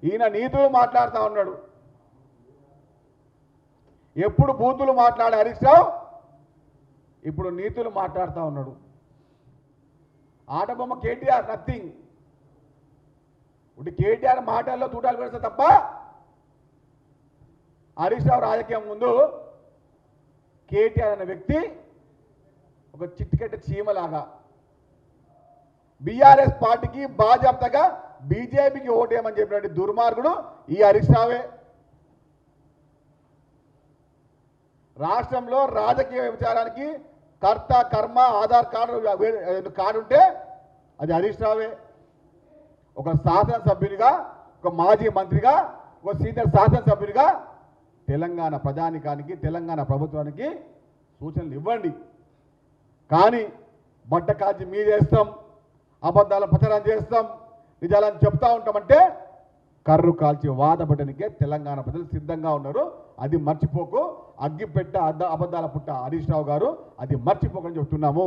ఈయన నీతులు మాట్లాడుతూ ఉన్నాడు. ఎప్పుడు బూతులు మాట్లాడే హరీష్ రావు ఇప్పుడు నీతులు మాట్లాడుతూ ఉన్నాడు. ఆటబొమ్మ కేటీఆర్ నథింగ్. ఇప్పుడు కేటీఆర్ మాటల్లో తూటాలు పెడతా తప్ప హరీష్ రావు రాజకీయం ముందు కేటీఆర్ అనే వ్యక్తి ఒక చిట్టుకట్ట చీమలాగా బీఆర్ఎస్ పార్టీకి బాజాప్తగా బీజేపీకి ఓటేయమని చెప్పినటువంటి దుర్మార్గుడు ఈ హరీష్ రావే. రాష్ట్రంలో రాజకీయ విచారానికి కర్త కర్మ ఆధార్ కార్డు ఉంటే అది హరీష్ రావే. ఒక శాసనసభ్యునిగా, ఒక మాజీ మంత్రిగా, ఒక సీనియర్ శాసనసభ్యునిగా తెలంగాణ ప్రజానికానికి, తెలంగాణ ప్రభుత్వానికి సూచనలు ఇవ్వండి. కానీ బట్ట కాల్చి మీ చేస్తాం, అబద్ధాల ప్రచారం చేస్తాం, నిజాలని చెప్తా ఉంటామంటే కర్రు కాల్చి వాదపడనికే తెలంగాణ ప్రజలు సిద్ధంగా ఉన్నారు. అది మర్చిపోకు. అగ్గిపెట్ట అబద్ధాల పుట్ట హరీష్ రావు గారు, అది మర్చిపోకని చెప్తున్నాము.